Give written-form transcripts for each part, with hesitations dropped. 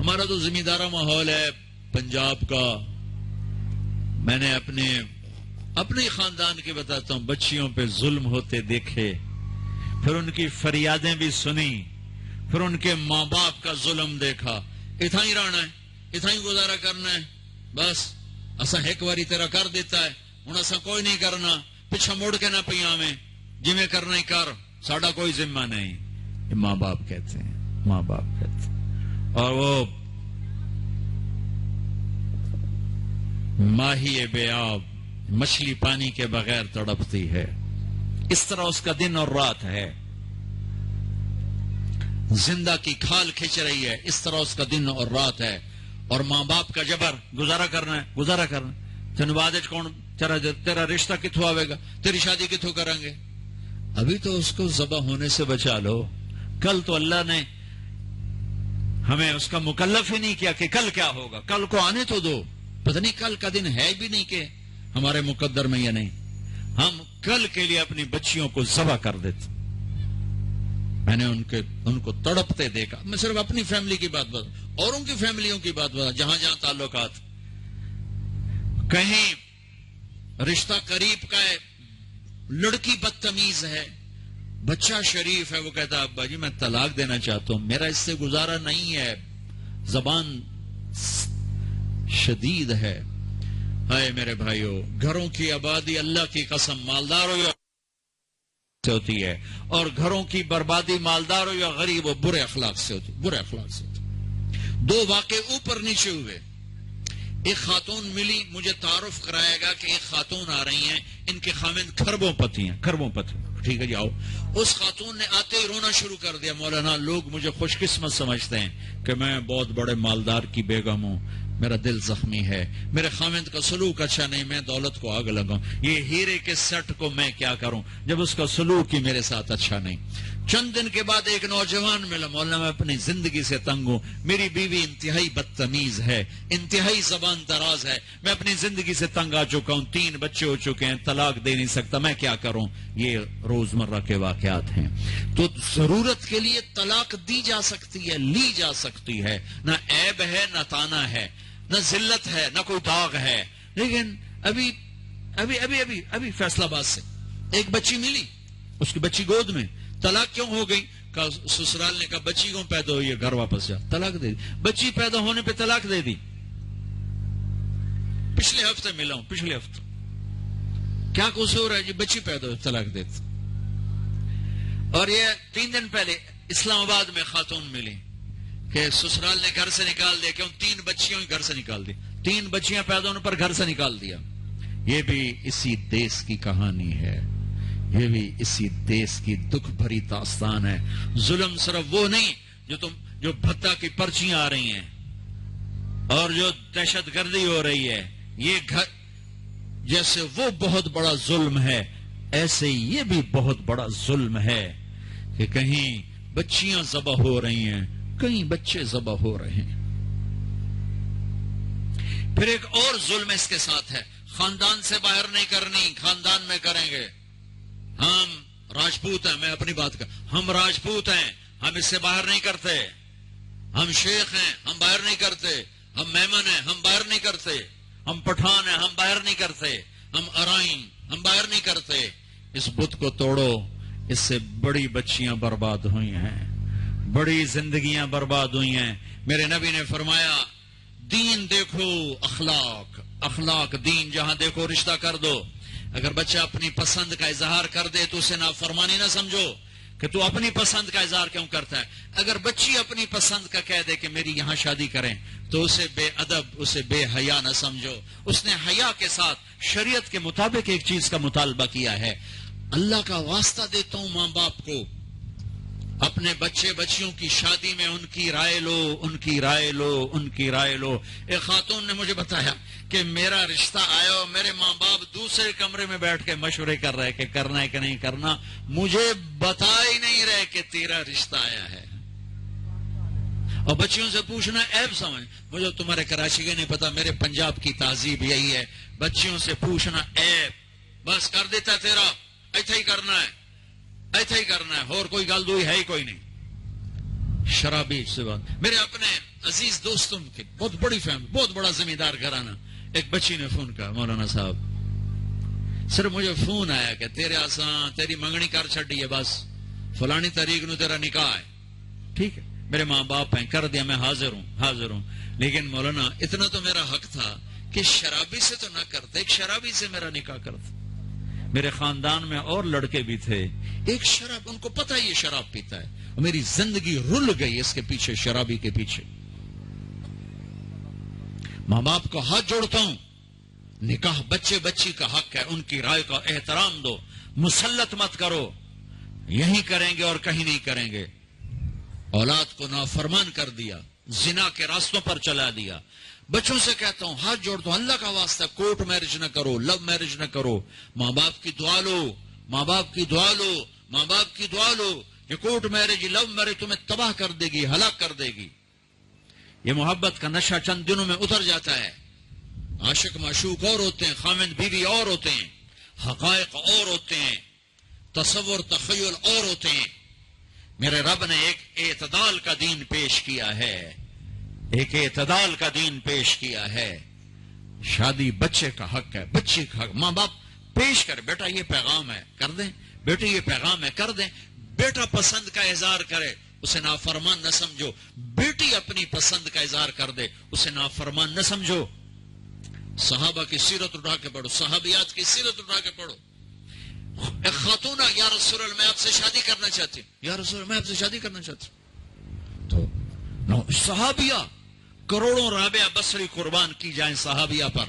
ہمارا تو زمیندارہ ماحول ہے پنجاب کا. میں نے اپنے خاندان کے بتاتا ہوں، بچیوں پہ ظلم ہوتے دیکھے، پھر ان کی فریادیں بھی سنی، پھر ان کے ماں باپ کا ظلم دیکھا. اتنا ہی رہنا ہے، اتنا ہی گزارا کرنا ہے، بس اسا ایک باری تیرا کر دیتا ہے، ہوں اسا کوئی نہیں کرنا، پیچھا مڑ کے نہ پی آویں، جی میں کرنا ہی کر، ساڈا کوئی ذمہ نہیں. یہ ماں باپ کہتے ہیں، ماں باپ کہتے ہیں. اور وہ ماہی بے آب، مچھلی پانی کے بغیر تڑپتی ہے، اس طرح اس کا دن اور رات ہے. زندہ کی کھال کھچ رہی ہے، اس طرح اس کا دن اور رات ہے. اور ماں باپ کا جبر، گزارا کرنا ہے، گزارا کرنا. تین بعد کون تیرا رشتہ کتوں آئے گا، تیری شادی کتوں کریں گے؟ ابھی تو اس کو ذبح ہونے سے بچا لو. کل تو اللہ نے ہمیں اس کا مکلف ہی نہیں کیا کہ کل کیا ہوگا، کل کو آنے تو دو. پتہ نہیں کل کا دن ہے بھی نہیں کہ ہمارے مقدر میں یا نہیں. ہم کل کے لیے اپنی بچیوں کو ذبح کر دیتے. میں نے ان کو تڑپتے دیکھا. میں صرف اپنی فیملی کی بات بتا، اوروں کی فیملیوں کی بات بتا، جہاں جہاں تعلقات. کہیں رشتہ قریب کا ہے، لڑکی بدتمیز ہے، بچہ شریف ہے، وہ کہتا ہے ابا جی میں طلاق دینا چاہتا ہوں، میرا اس سے گزارا نہیں ہے، زبان شدید ہے. ہائے میرے بھائیو، گھروں کی آبادی اللہ کی قسم مالدار ہو یا ہوتی ہے، اور گھروں کی بربادی مالدار ہو یا غریب ہو برے اخلاق سے ہوتی، برے اخلاق سے ہوتی. دو واقعے اوپر نیچے ہوئے. ایک خاتون ملی، مجھے تعارف کرایا گا کہ ایک خاتون آ رہی ہیں، ان کے خاوند کھربوں پتی ہیں، کھربوں پتی. ٹھیک ہے جی آؤ. اس خاتون نے آتے ہی رونا شروع کر دیا. مولانا لوگ مجھے خوش قسمت سمجھتے ہیں کہ میں بہت بڑے مالدار کی بیگم ہوں، میرا دل زخمی ہے، میرے خاوند کا سلوک اچھا نہیں، میں دولت کو آگ لگاؤں، یہ ہیرے کے سیٹ کو میں کیا کروں جب اس کا سلوک ہی میرے ساتھ اچھا نہیں. چند دن کے بعد ایک نوجوان ملا. مولانا میں اپنی زندگی سے تنگ ہوں، میری بیوی انتہائی بدتمیز ہے، انتہائی زبان دراز ہے، میں اپنی زندگی سے تنگ آ چکا ہوں، 3 بچے ہو چکے ہیں، طلاق دے نہیں سکتا، میں کیا کروں. یہ روزمرہ کے واقعات ہیں. تو ضرورت کے لیے طلاق دی جا سکتی ہے، لی جا سکتی ہے، نہ عیب ہے نہ تانا ہے، نہ ذلت ہے نہ کوئی داغ ہے. لیکن ابھی فیصلہ آباد سے ایک بچی ملی، اس کی بچی گود میں. طلاق کیوں ہو گئی؟ سسرال نے کہا بچی کیوں پیدا ہوئی ہے، گھر واپس جا. طلاق دے دی. بچی پیدا ہونے پہ طلاق دے دی. پچھلے ہفتے ملا ہوں، پچھلے ہفتے. کیا قصور ہے جی؟ بچی پیدا ہوئی طلاق دے دی. اور یہ 3 دن پہلے اسلام آباد میں خاتون ملی کہ سسرال نے گھر سے نکال دیا، کیوں 3 بچیوں گھر سے نکال دی، 3 بچیاں پیدا ہونے پر گھر سے نکال دیا. یہ بھی اسی دیس کی کہانی ہے، یہ بھی اسی دیس کی دکھ بھری داستان ہے. ظلم صرف وہ نہیں جو بھتہ کی پرچیاں آ رہی ہیں اور جو دہشت گردی ہو رہی ہے، یہ گھر جیسے وہ بہت بڑا ظلم ہے، ایسے یہ بھی بہت بڑا ظلم ہے کہ کہیں بچیاں ذبح ہو رہی ہیں، کئی بچے ذبح ہو رہے ہیں. پھر ایک اور ظلم اس کے ساتھ ہے، خاندان سے باہر نہیں کرنی، خاندان میں کریں گے. ہم راجپوت ہیں، میں اپنی بات کر، ہم راجپوت ہیں، ہم اس سے باہر نہیں کرتے. ہم شیخ ہیں، ہم باہر نہیں کرتے. ہم میمن ہیں، ہم باہر نہیں کرتے. ہم پٹھان ہیں، ہم باہر نہیں کرتے. ہم ارائن، ہم باہر نہیں کرتے. اس بت کو توڑو، اس سے بڑی بچیاں برباد ہوئی ہیں، بڑی زندگیاں برباد ہوئی ہیں. میرے نبی نے فرمایا دین دیکھو، اخلاق، اخلاق دین جہاں دیکھو رشتہ کر دو. اگر بچہ اپنی پسند کا اظہار کر دے تو اسے نافرمانی نہ سمجھو کہ تو اپنی پسند کا اظہار کیوں کرتا ہے. اگر بچی اپنی پسند کا کہہ دے کہ میری یہاں شادی کریں تو اسے بے ادب، اسے بے حیا نہ سمجھو. اس نے حیا کے ساتھ شریعت کے مطابق ایک چیز کا مطالبہ کیا ہے. اللہ کا واسطہ دیتا ہوں ماں باپ کو، اپنے بچے بچیوں کی شادی میں ان کی رائے لو، ان کی رائے لو، ان کی رائے لو. ایک خاتون نے مجھے بتایا کہ میرا رشتہ آیا اور میرے ماں باپ دوسرے کمرے میں بیٹھ کے مشورے کر رہے کہ کرنا ہے کہ نہیں کرنا، مجھے بتا ہی نہیں رہے کہ تیرا رشتہ آیا ہے. اور بچیوں سے پوچھنا عیب سمجھ، مجھے تمہارے کراچی کے نہیں پتا، میرے پنجاب کی تہذیب یہی ہے، بچیوں سے پوچھنا عیب. بس کر دیتا تیرا، ایسا ہی کرنا ہے، ایسا ہی کرنا ہے، اور کوئی گل دوئی ہے ہی کوئی نہیں. شرابی سے بات. میرے اپنے عزیز دوستوں کی بہت بڑی فیملی، بہت بڑا زمیندار گھرانہ. ایک بچی نے فون کہا، مولانا صاحب صرف مجھے فون آیا کہ تیرے آسان تیری منگنی کر چھڑی ہے، بس فلانی تاریخ نو تیرا نکاح ہے. ٹھیک ہے، میرے ماں باپ ہیں، کر دیا، میں حاضر ہوں. لیکن مولانا اتنا تو میرا حق تھا کہ شرابی سے تو نہ کرتے، ایک شرابی سے میرا نکاح کرتے. میرے خاندان میں اور لڑکے بھی تھے، ایک شراب، ان کو پتہ یہ شراب پیتا ہے، اور میری زندگی رل گئی اس کے پیچھے، شرابی کے پیچھے. ماں باپ کو ہاتھ جوڑتا ہوں، نکاح بچے بچی کا حق ہے، ان کی رائے کا احترام دو، مسلط مت کرو. یہی کریں گے اور کہیں نہیں کریں گے. اولاد کو نافرمان کر دیا، زنا کے راستوں پر چلا دیا. بچوں سے کہتا ہوں، ہاتھ جوڑتا ہوں، اللہ کا واسطہ کورٹ میرج نہ کرو، لو میرج نہ کرو. ماں باپ کی دعا لو، ماں باپ کی دعا لو، ماں باپ کی دعا لو. یہ کورٹ میرج، لو میرج تمہیں تباہ کر دے گی، ہلاک کر دے گی. یہ محبت کا نشہ چند دنوں میں اتر جاتا ہے. عاشق معشوق اور ہوتے ہیں، خامند بیوی اور ہوتے ہیں، حقائق اور ہوتے ہیں، تصور تخیل اور ہوتے ہیں. میرے رب نے ایک اعتدال کا دین پیش کیا ہے، ایک اعتدال کا دین پیش کیا ہے. شادی بچے کا حق ہے، بچے کا حق. ماں باپ پیش کر، بیٹا یہ پیغام ہے، کر دیں، بیٹے یہ پیغام ہے، کر دیں. بیٹا پسند کا اظہار کرے، اسے نافرمان نہ سمجھو. بیٹی اپنی پسند کا اظہار کر دے، اسے نافرمان نہ سمجھو. صحابہ کی سیرت اٹھا کے پڑھو، صحابیات کی سیرت اٹھا کے پڑھو. ایک خاتون، یا رسول اللہ میں آپ سے شادی کرنا چاہتی ہوں، یا رسول اللہ میں آپ سے شادی کرنا چاہتی ہوں. تو صحابیہ کروڑوں رابعہ بصری قربان کی جائیں صحابیہ پر.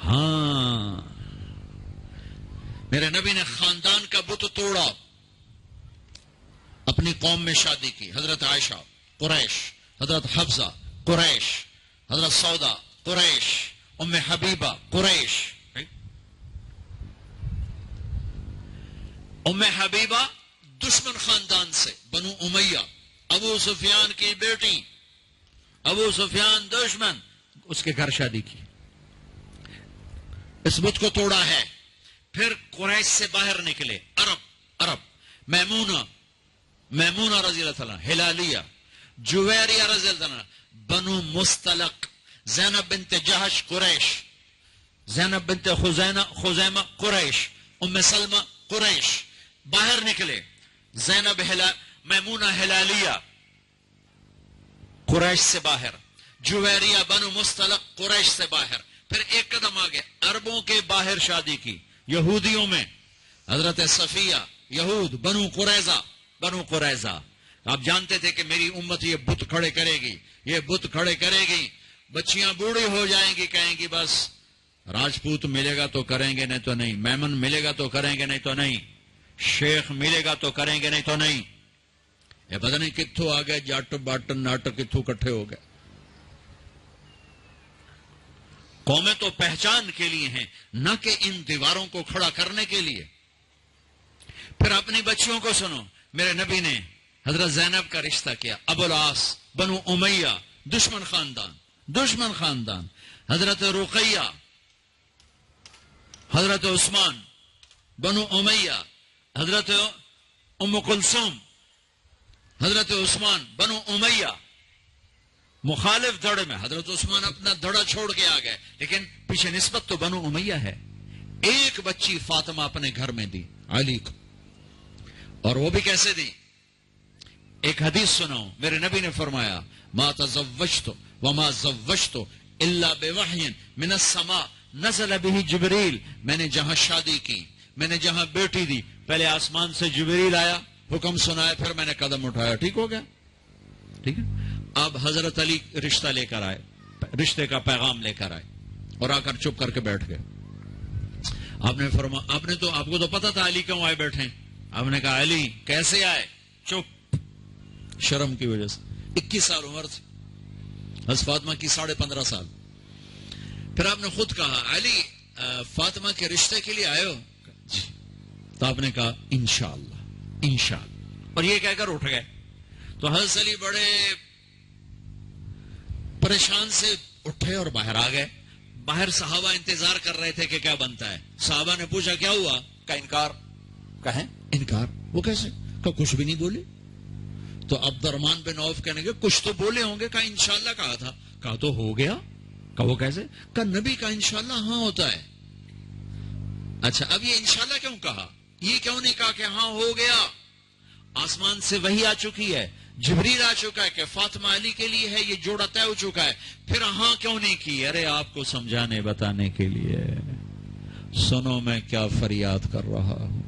ہاں، میرے نبی نے خاندان کا بت توڑا، اپنی قوم میں شادی کی. حضرت عائشہ قریش، حضرت حفصہ قریش، حضرت سودا قریش، ام حبیبہ قریش. ام حبیبہ دشمن خاندان سے، بنو امیہ، ابو سفیان کی بیٹی، ابو سفیان دشمن، اس کے گھر شادی کی. اس بت کو توڑا ہے. پھر قریش سے باہر نکلے، عرب، میمونہ رضی اللہ تعالیٰ، ہلالیہ، جویریہ رضی اللہ تعالیٰ، بنو مستلق، زینب بنت جہش قریش، زینب بنت خزیمہ قریش، ام سلمہ قریش. باہر نکلے، میمونہ ہلالیہ قریش سے باہر، جویریہ بنو مستلق قریش سے باہر. پھر ایک قدم آگے، عربوں کے باہر شادی کی، یہودیوں میں، حضرت صفیہ، یہود، بنو قریظہ. آپ جانتے تھے کہ میری امت یہ بت کھڑے کرے گی، یہ بت کھڑے کرے گی. بچیاں بوڑھی ہو جائیں گی، کہیں گی بس راجپوت ملے گا تو کریں گے، نہیں تو نہیں. میمن ملے گا تو کریں گے، نہیں تو نہیں. شیخ ملے گا تو کریں گے، نہیں تو نہیں. یہ پتہ نہیں کتھوں آ گئے جٹ بٹ نٹ، کتھوں کٹھے ہو گئے. قومیں تو پہچان کے لیے ہیں، نہ کہ ان دیواروں کو کھڑا کرنے کے لیے. پھر اپنی بچیوں کو سنو، میرے نبی نے حضرت زینب کا رشتہ کیا، ابو العاص، بنو امیہ، دشمن خاندان. حضرت رقیہ، حضرت عثمان، بنو امیہ، حضرت ام کلثوم، حضرت عثمان، بنو امیہ. مخالف دھڑے میں حضرت عثمان اپنا دھڑا چھوڑ کے آ گئے، لیکن پیچھے نسبت تو بنو امیہ ہے. ایک بچی فاطمہ اپنے گھر میں دی علی کو، اور وہ بھی کیسے دی؟ ایک حدیث سناؤ. میرے نبی نے فرمایا، ما تزوجت وما زوجت الا بوحی من السماء نزل به جبریل. میں نے جہاں شادی کی، میں نے جہاں بیٹی دی، پہلے آسمان سے جبریل آیا، حکم سنایا، پھر میں نے قدم اٹھایا. ٹھیک ہو گیا؟ ٹھیک ہے. اب حضرت علی رشتہ لے کر آئے، رشتے کا پیغام لے کر آئے، اور آ کر چپ کر کے بیٹھ گئے. آپ نے فرمایا، آپ کو تو پتا تھا علی کیوں آئے بیٹھے. آپ نے کہا علی کیسے آئے؟ چپ، شرم کی وجہ سے. 21 سال عمر تھی حضرت فاطمہ کی، 15.5 سال. پھر آپ نے خود کہا، علی فاطمہ کے رشتے کے لیے آئے ہو؟ جی. تو آپ نے کہا انشاءاللہ. اور یہ کہہ کر اٹھ گئے. تو حضرت علی بڑے پریشان سے اٹھے اور باہر آ گئے. باہر صحابہ انتظار کر رہے تھے کہ کیا بنتا ہے. صحابہ نے پوچھا کیا ہوا؟ کا انکار. کہیں انکار؟ وہ کیسے؟ کہ کچھ بھی نہیں بولے. تو عبد الرحمن بن عوف کہنے لگے کچھ تو بولے ہوں گے. کہا انشاءاللہ کہا تھا. کہا تو ہو گیا. کہا وہ کیسے؟ کہا نبی کا انشاءاللہ ہاں ہوتا ہے. اچھا اب یہ انشاءاللہ کیوں کہا؟ یہ کیوں نہیں کہا کہ ہاں ہو گیا؟ آسمان سے وحی آ چکی ہے, جبریل آ چکا ہے کہ فاطمہ علی کے لیے ہے, یہ جوڑا طے ہو چکا ہے, پھر ہاں کیوں نہیں کی؟ ارے آپ کو سمجھانے بتانے کے لیے. سنو میں کیا فریاد کر رہا ہوں.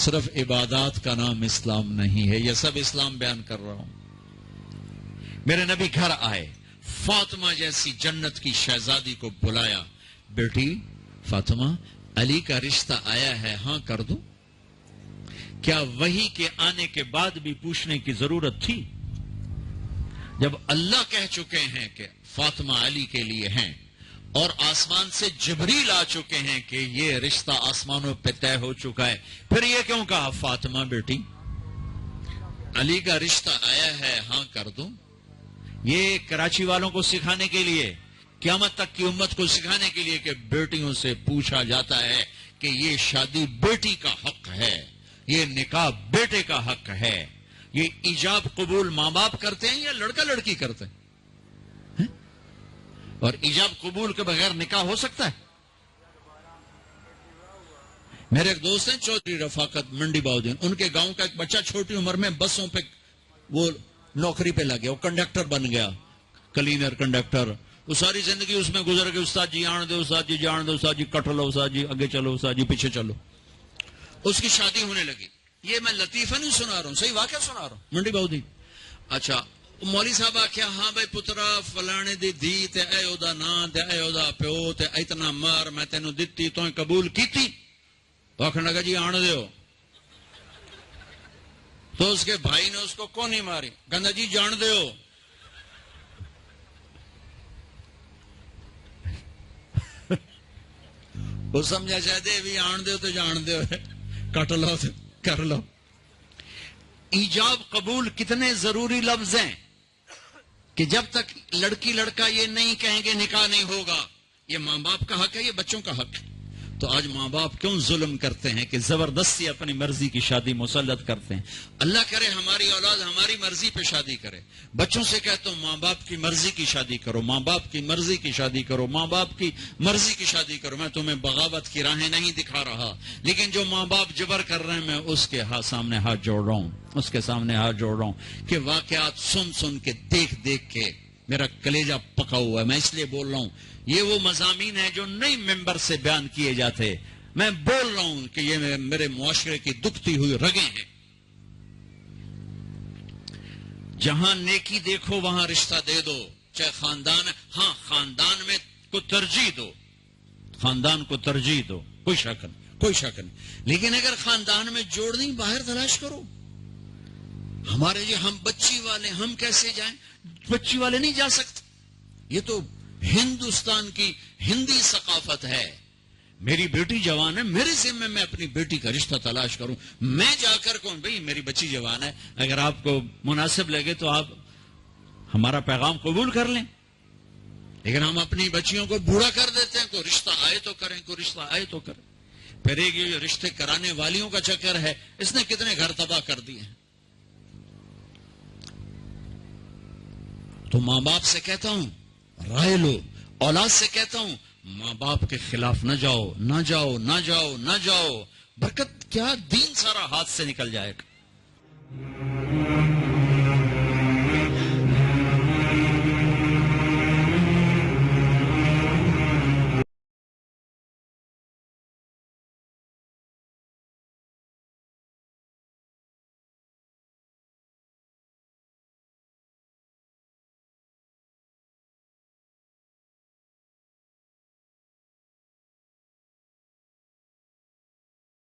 صرف عبادات کا نام اسلام نہیں ہے, یہ سب اسلام بیان کر رہا ہوں. میرے نبی گھر آئے, فاطمہ جیسی جنت کی شہزادی کو بلایا, بیٹی فاطمہ علی کا رشتہ آیا ہے, ہاں کر دو. کیا وحی کے آنے کے بعد بھی پوچھنے کی ضرورت تھی؟ جب اللہ کہہ چکے ہیں کہ فاطمہ علی کے لیے ہیں اور آسمان سے جبریل آ چکے ہیں کہ یہ رشتہ آسمانوں پہ طے ہو چکا ہے, پھر یہ کیوں کہا فاطمہ بیٹی علی کا رشتہ آیا ہے, ہاں کر دو؟ یہ کراچی والوں کو سکھانے کے لیے, قیامت تک کی امت کو سکھانے کے لیے کہ بیٹیوں سے پوچھا جاتا ہے کہ یہ شادی بیٹی کا حق ہے, یہ نکاح بیٹے کا حق ہے. یہ ایجاب قبول ماں باپ کرتے ہیں یا لڑکا لڑکی کرتے ہیں؟ اور ایجاب قبول کے بغیر نکاح ہو سکتا ہے؟ میرے ایک دوست ہیں چودھری رفاقت منڈی باؤدین, ان کے گاؤں کا ایک بچہ چھوٹی عمر میں بسوں پہ وہ نوکری پہ لگ گیا, وہ کنڈکٹر بن گیا, کلینر کنڈکٹر. وہ ساری زندگی اس میں گزر گئی. استاد جی آن دو, استاد جی جان دو, استاد جی کٹ لو, استاد جی آگے چلو, استاد جی پیچھے چلو. اس کی شادی ہونے لگی. یہ میں لطیفہ نہیں سنا رہا ہوں, صحیح واقعہ سنا رہا ہوں, منڈی باؤدین. اچھا مولوی صاحب آخیا ہاں بھائی پترا فلانے دی دھی تے اے او دا نام تے اے او دا پیو تے اتنا مار میں تینوں دتی تو قبول کیتی. آخر لگا جی آن دیو. تو اس کے بھائی نے اس کو کونی ماری, کہندا جی جان دیو. وہ سمجھا شاید بھی آن دیو تو جان دیو, کٹ لو تو کر لو. ایجاب قبول کتنے ضروری لفظ ہیں کہ جب تک لڑکی لڑکا یہ نہیں کہیں گے نکاح نہیں ہوگا. یہ ماں باپ کا حق ہے, یہ بچوں کا حق ہے. تو آج ماں باپ کیوں ظلم کرتے ہیں کہ زبردستی اپنی مرضی کی شادی مسلط کرتے ہیں؟ اللہ کرے ہماری اولاد ہماری مرضی پہ شادی کرے. بچوں سے کہتا ہوں ماں باپ کی مرضی کی شادی کرو, ماں باپ کی مرضی کی شادی کرو, ماں باپ کی مرضی کی شادی کرو. میں تمہیں بغاوت کی راہیں نہیں دکھا رہا, لیکن جو ماں باپ جبر کر رہے ہیں میں اس کے سامنے ہاتھ جوڑ رہا ہوں, اس کے سامنے ہاتھ جوڑ رہا ہوں کہ واقعات سن سن کے دیکھ دیکھ کے میرا کلیجہ پکا ہوا ہے. میں اس لیے بول رہا ہوں یہ وہ مضامین ہیں جو نئی ممبر سے بیان کیے جاتے. میں بول رہا ہوں کہ یہ میرے معاشرے کی دکھتی ہوئی رگیں ہیں. جہاں نیکی دیکھو وہاں رشتہ دے دو, چاہے خاندان ہے. ہاں خاندان میں کو ترجیح دو, خاندان کو ترجیح دو, کوئی شک نہیں, کوئی شک نہیں. لیکن اگر خاندان میں جوڑ نہیں باہر تلاش کرو. ہمارے جو ہم بچی والے, ہم کیسے جائیں؟ بچی والے نہیں جا سکتے. یہ تو ہندوستان کی ہندی ثقافت ہے. میری بیٹی جوان ہے, میرے ذمہ میں اپنی بیٹی کا رشتہ تلاش کروں. میں جا کر کہوں بھئی میری بچی جوان ہے, اگر آپ کو مناسب لگے تو آپ ہمارا پیغام قبول کر لیں. لیکن ہم اپنی بچیوں کو بوڑھا کر دیتے ہیں. کوئی رشتہ آئے تو کریں, کوئی رشتہ آئے تو کریں. پھر ایک یہ رشتے کرانے والیوں کا چکر ہے, اس نے کتنے گھر تباہ کر دیے ہیں. تو ماں باپ سے کہتا ہوں رائے لو, اولاد سے کہتا ہوں ماں باپ کے خلاف نہ جاؤ, نہ جاؤ, نہ جاؤ, نہ جاؤ. برکت کیا, دین سارا ہاتھ سے نکل جائے گا.